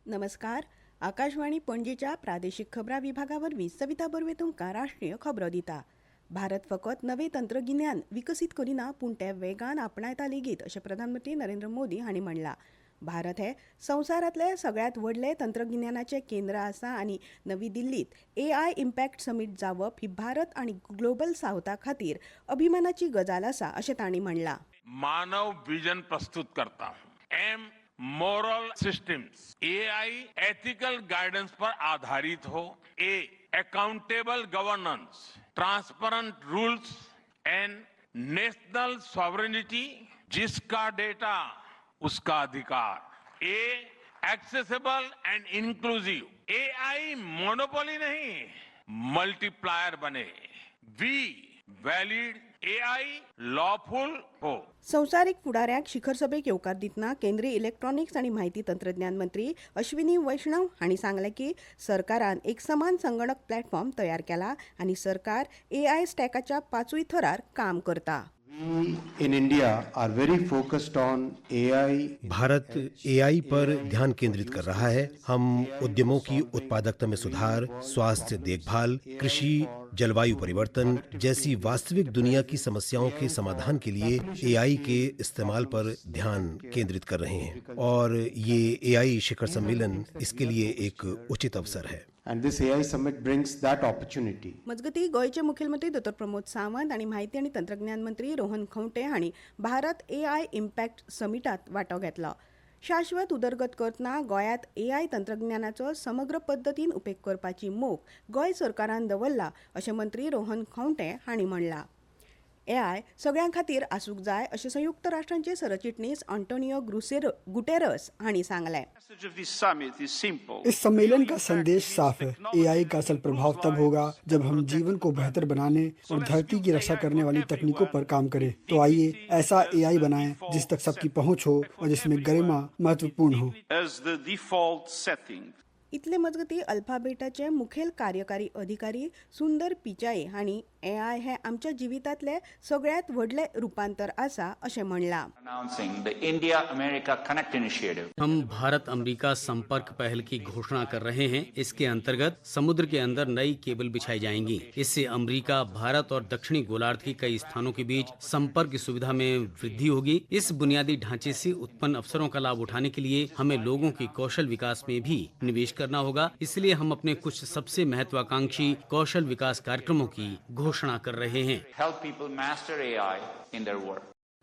नमस्कार. आकाशवाणी पणजीच्या प्रादेशीक खबरां विभागावर सविता बर्वे तुमकां राष्ट्रीय खबरो दिता. भारत फकत नवे तंत्रगिन्यान विकसीत करिना पूण ते वेगान आपणायता लेगीत अशें प्रधानमंत्री नरेंद्र मोदी हांणी म्हणलां. भारत हे संवसारांतले सगळ्यांत व्हडले तंत्रगिन्यानाचें केंद्र आसा आनी नवी दिल्लींत AI इम्पॅक्ट समीट जावप ही भारत आनी ग्लोबल सावथा खातीर अभिमानाची गजाल आसा अशें तांणी म्हणलां. मानव विजन प्रस्तुत करता हूं. M moral systems AI ethical guidance पर आधारित हो. A accountable governance, transparent rules and national sovereignty. जिसका डेटा उसका अधिकार. A accessible and inclusive. AI monopoly नहीं, मल्टीप्लायर बने. वी वैलिड AI लॉफुल हो. संवसारीक फुडाऱ्यांक शिखर सभेक येवकार दितना केंद्रीय इलेक्ट्रॉनिक्स आनी म्हायती तंत्रज्ञान मंत्री अश्विनी वैष्णव हांणी सांगलें की सरकारान एक समान संगणक प्लॅटफॉर्म तयार केला आनी सरकार AI स्टॅकाच्या 5 थरार काम करता. We in India are very focused on AI. Bharat AI पर ध्यान केंद्रित कर रहा है. हम उद्यमों की उत्पादकता में सुधार, स्वास्थ्य देखभाल, कृषि, जलवायु परिवर्तन जैसी वास्तविक दुनिया की समस्याओं के समाधान के लिए AI के इस्तेमाल पर ध्यान केंद्रित कर रहे हैं और ये AI शिखर सम्मेलन इसके लिए एक उचित अवसर है. And this AI summit brings that opportunity. मजगती गोयचे मुखेलमंत्री डॉ. प्रमोद सावंत आणि माहिती आणि तंत्रज्ञान मंत्री रोहन खंवटे हांणी भारत AI इम्पॅक्ट समिटात वांटो घेतलो. शाश्वत उदरगत करतना गोंयांत AI तंत्रज्ञानाचो समग्र पद्दतीन उपेग करपाची मोख गोंय सरकारान दवरला अशें मंत्री रोहन खंवटे हांणी म्हणलां. AI सगळ्यां खातीर आसूंक जाय अशें संयुक्त राष्ट्रांचे सरचिटणीस आंटोनियो गुटेरस हांणी सांगलें. इस सम्मेलन का संदेश साफ है. AI का असल प्रभाव तब होगा जब हम जीवन को बेहतर बनाने और धरती की रक्षा करने वाली तकनीकों पर काम करें. तो आइए ऐसा AI बनाएं जिस तक सबकी पहुंच हो और जिसमें गरिमा महत्वपूर्ण हो. इतले मजगती अल्फाबेटाचे मुखेल कार्यकारी अधिकारी सुंदर पिचाई हांणी AI हे आमच्या जिवितांतले सगळ्यात व्हडले रूपांतर आसा अशें म्हणलां. हम भारत अमेरिका संपर्क पहल की घोषणा कर रहे हैं. इसके अंतर्गत समुद्र के अंदर नई केबल बिछाई जाएंगी. इससे अमेरिका, भारत और दक्षिणी गोलार्ध के कई स्थानों के बीच संपर्क की सुविधा में वृद्धि होगी. इस बुनियादी ढांचे से उत्पन्न अवसरों का लाभ उठाने के लिए हमें लोगों के कौशल विकास में भी निवेश करना होगा. इसलिए हम अपने कुछ सबसे महत्वाकांक्षी कौशल विकास कार्यक्रमों की घोषणा कर रहे हैं.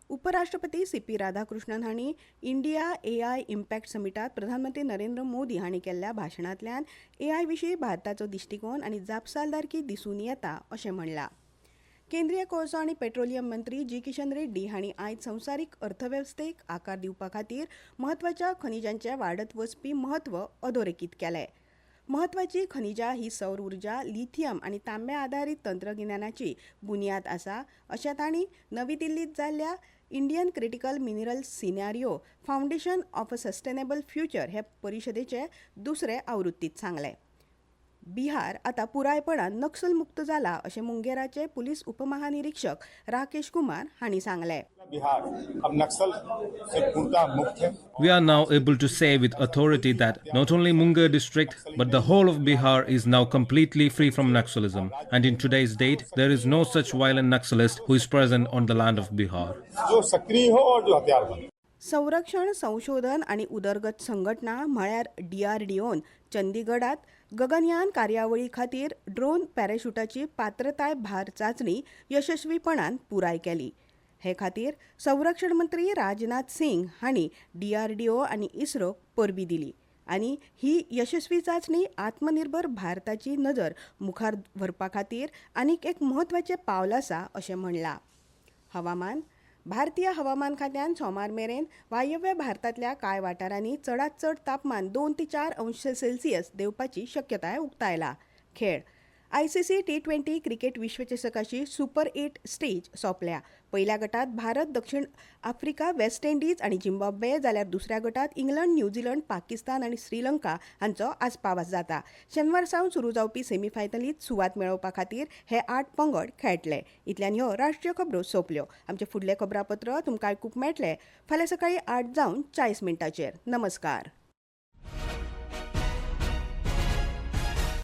उपराष्ट्रपती CP राधाकृष्णन हांणी इंडिया AI इम्पॅक्ट समिटात प्रधानमंत्री नरेंद्र मोदी हांणी केल्ल्या भाशणांतल्यान AI विशीं भारताचो दिश्टिकोन आनी जापसालदारकी दिसून येता अशें म्हणलां. केंद्रीय कोळसो आनी पेट्रोलियम मंत्री जी किशन रेड्डी हांणी आयज संवसारीक अर्थवेवस्थेक आकार दिवपा खातीर म्हत्वाच्या खनिजांचें वाडत वचपी म्हत्व अधोरेखीत केलें. महत्वाची खनिजा ही सौर उर्जा, लिथियम आनी तांब्या आधारीत तंत्रगिन्यानाची बुनयाद आसा अशें तांणी नवी दिल्लींत जाल्ल्या Indian critical minerals scenario foundation of a sustainable future हे परिशदेचे दुसरे आवृत्तीत सांगलें. बिहार आतां पुरायपणान नक्सल मुक्त जाला अशें मुंगेराचे पुलीस उपमहानिरीक्षक राकेश कुमार हांणी सांगलें. We are now able to say with authority that not only Munger district but the whole of Bihar is now completely free from Naxalism, and in today's date there is no such violent Naxalist who is present on the land of Bihar. संरक्षण संशोधन आनी उदरगत संघटना म्हळ्यार DRDOन चंदीगडात गगनयान कार्यावळी खातीर drone पॅराशूटाची पात्रताय भार चांचणी यशस्वीपणान पुराय केली. हे खातीर संरक्षण मंत्री राजनाथ सिंग हांणी DRDO आनी इस्रोक परबी दिली आनी ही यशस्वी चांचणी आत्मनिर्भर भारताची नजर मुखार व्हरपा खातीर आनीक एक म्हत्वाचें पावल आसा अशें म्हणलां. हवामान. भारतीय हवामान खात्यान सोमार मेरेन वायव्य भारतांतल्या कांय वाठारांनी चडांत चड तापमान 2 ते 4 अंश सेल्सियस देंवपाची शक्यताय उक्तायला. खेळ. ICC T20 क्रिकेट विश्वचषकाची सुपर 8 स्टेज सोंपल्या. पहिल्या गटात भारत, दक्षिण आफ्रिका, वेस्ट इंडीज आनी झिम्बाब्वे जाल्यार दुसऱ्या गटात इंग्लंड, न्यूझीलंड, पाकिस्तान आनी श्रीलंका हांचो आस्पाव जाता. शेनवार सावन सुरू जावपी सेमीफायनलींत सुवात मेळोवपा खातीर हे 8 पंगड खेळटले. इतल्यान ह्यो राष्ट्रीय खबरो सोंपल्यो. आमचे फुडले खबरापत्र तुमकां आयकूंक मेळटले फाल्यां सकाळीं 8:40 नमस्कार.